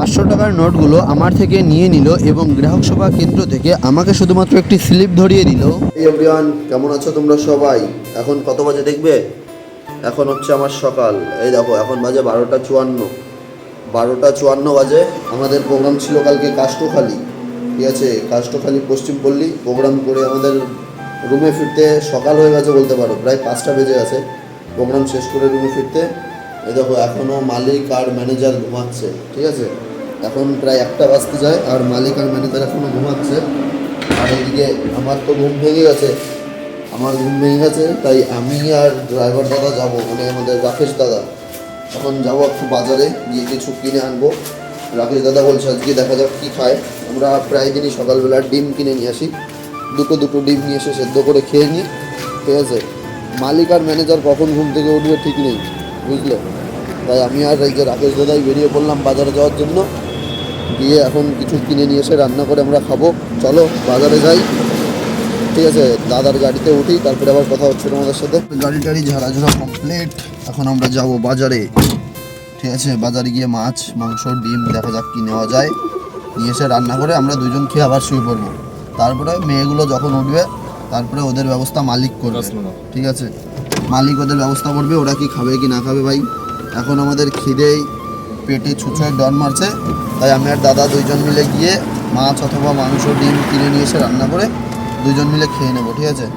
500 টাকার নোটগুলো আমার থেকে নিয়ে নিল এবং গ্রাহক সেবা কেন্দ্র থেকে আমাকে শুধুমাত্র একটি স্লিপ ধরিয়ে দিল। এই এভরিওয়ান, কেমন আছো তোমরা সবাই? এখন কত বাজে দেখবে? এখন হচ্ছে আমার সকাল। এই দেখো, এখন বাজে 12টা 54 বাজে। আমাদের প্রোগ্রাম ছিল কালকে কাষ্টখালি, ঠিক আছে, কাষ্টখালি পশ্চিমপল্লী। প্রোগ্রাম করে আমাদের রুমে ফিরতে সকাল হয়ে গেছে বলতে পারো, প্রায় 5টা বেজে গেছে প্রোগ্রাম শেষ করে রুমে ফিরতে। এই দেখো, এখনও মালিক আর ম্যানেজার ঘুমাচ্ছে, ঠিক আছে। এখন প্রায় 1টা বাজতে যায় আর মালিক আর ম্যানেজার এখনও ঘুমাচ্ছে। আর এইদিকে আমার তো ঘুম ভেঙে গেছে, তাই আমি আর ড্রাইভার দাদা যাবো, মানে আমাদের রাকেশ দাদা। এখন যাবো একটু বাজারে গিয়ে কিছু কিনে আনবো। রাকেশ দাদা বলছে আজকে দেখা যাক কী খায়। আমরা প্রায় দিনই সকালবেলা ডিম কিনে নিয়ে আসি, দুটো ডিম নিয়ে এসে সেদ্ধ করে খেয়ে নিই, ঠিক আছে। মালিক আর ম্যানেজার কখন ঘুম থেকে উঠবে ঠিক নেই, বুঝলে। তাই আমি আর এই যে রাকেশ দাদাই বেরিয়ে পড়লাম বাজারে যাওয়ার জন্য। গিয়ে এখন কিছু কিনে নিয়ে এসে রান্না করে আমরা খাবো। চলো বাজারে যাই, ঠিক আছে। দাদার গাড়িতে উঠি, তারপরে আবার কথা হচ্ছে তোমাদের সাথে। গাড়ি টাড়ি ঝাড়াঝাড়া কমপ্লিট। এখন আমরা যাব বাজারে, ঠিক আছে। বাজারে গিয়ে মাছ, মাংস, ডিম দেখা যাক কী নেওয়া যায়, নিয়ে এসে রান্না করে আমরা দুজন খেয়ে আবার শুয়ে পড়বো। তারপরে মেয়েগুলো যখন উঠবে তারপরে ওদের ব্যবস্থা মালিক করবে, ঠিক আছে। মালিক ওদের ব্যবস্থা করবে, ওরা কি খাবে কি না খাবে। ভাই এখন আমাদের খিদেই পেটে ছুঁচোয় ডন মারছে, তাই আমি আর দাদা দুইজন মিলে গিয়ে মাছ অথবা মাংস, ডিম কিনে নিয়ে এসে রান্না করে দুজন মিলে খেয়ে নেবো, ঠিক আছে।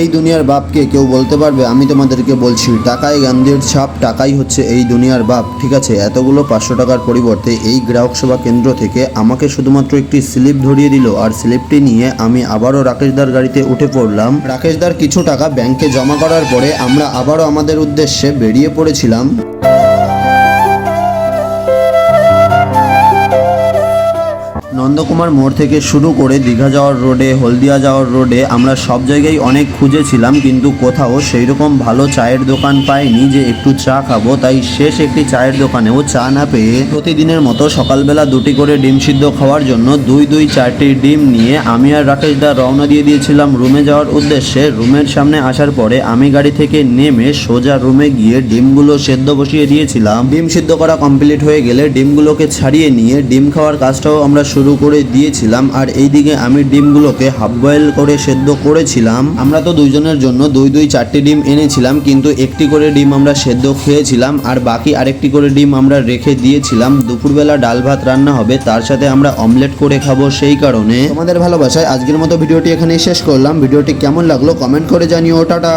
এই দুনিয়ার বাপকে কেউ বলতে পারবে? আমি তোমাদেরকে বলছি, টাকাই গান্ধীর ছাপ, টাকাই হচ্ছে এই দুনিয়ার বাপ, ঠিক আছে। এতগুলো 500 টাকার পরিবর্তে এই গ্রাহক সেবা কেন্দ্র থেকে আমাকে শুধুমাত্র একটি স্লিপ ধরিয়ে দিল। আর স্লিপটি নিয়ে আমি আবারও রাকেশদার গাড়িতে উঠে পড়লাম। রাকেশদার কিছু টাকা ব্যাংকে জমা করার পরে আমরা আবারও আমাদের উদ্দেশ্যে বেরিয়ে পড়েছিলাম। নন্দকুমার মোড় থেকে শুরু করে দীঘা যাওয়ার রোডে, হলদিয়া যাওয়ার রোডে আমরা সব জায়গায় অনেক খুঁজেছিলাম, কিন্তু কোথাও সেই রকম ভালো চায়ের দোকান পাইনি যে একটু চা খাবো। তাই শেষ একটি চায়ের দোকানেও চা না পেয়ে প্রতিদিনের মতো সকালবেলা 2টি করে ডিম সিদ্ধ খাওয়ার জন্য 4টি ডিম নিয়ে আমি আর রাকেশ দা রওনা দিয়ে দিয়েছিলাম রুমে যাওয়ার উদ্দেশ্যে। রুমের সামনে আসার পরে আমি গাড়ি থেকে নেমে সোজা রুমে গিয়ে ডিমগুলো সেদ্ধ বসিয়ে দিয়েছিলাম। ডিম সিদ্ধ করা কমপ্লিট হয়ে গেলে ডিমগুলোকে ছাড়িয়ে নিয়ে ডিম খাওয়ার কাজটাও আমরা শুরু করে দিয়েছিলাম। আর এইদিকে আমি ডিমগুলোকে হাফ বয়েল করে সেদ্ধ করেছিলাম। আমরা তো দুইজনের জন্য 4টি ডিম এনেছিলাম, কিন্তু একটি করে ডিম আমরা সেদ্ধ খেয়েছিলাম আর বাকি আরেকটি করে ডিম আমরা রেখে দিয়েছিলাম। দুপুরবেলা ডাল ভাত রান্না হবে, তার সাথে আমরা অমলেট করে খাবো। সেই কারণে তোমাদের ভালোবাসায় আজকের মতো ভিডিওটি এখানেই শেষ করলাম। ভিডিওটি কেমন লাগলো কমেন্ট করে জানিও। টাটা।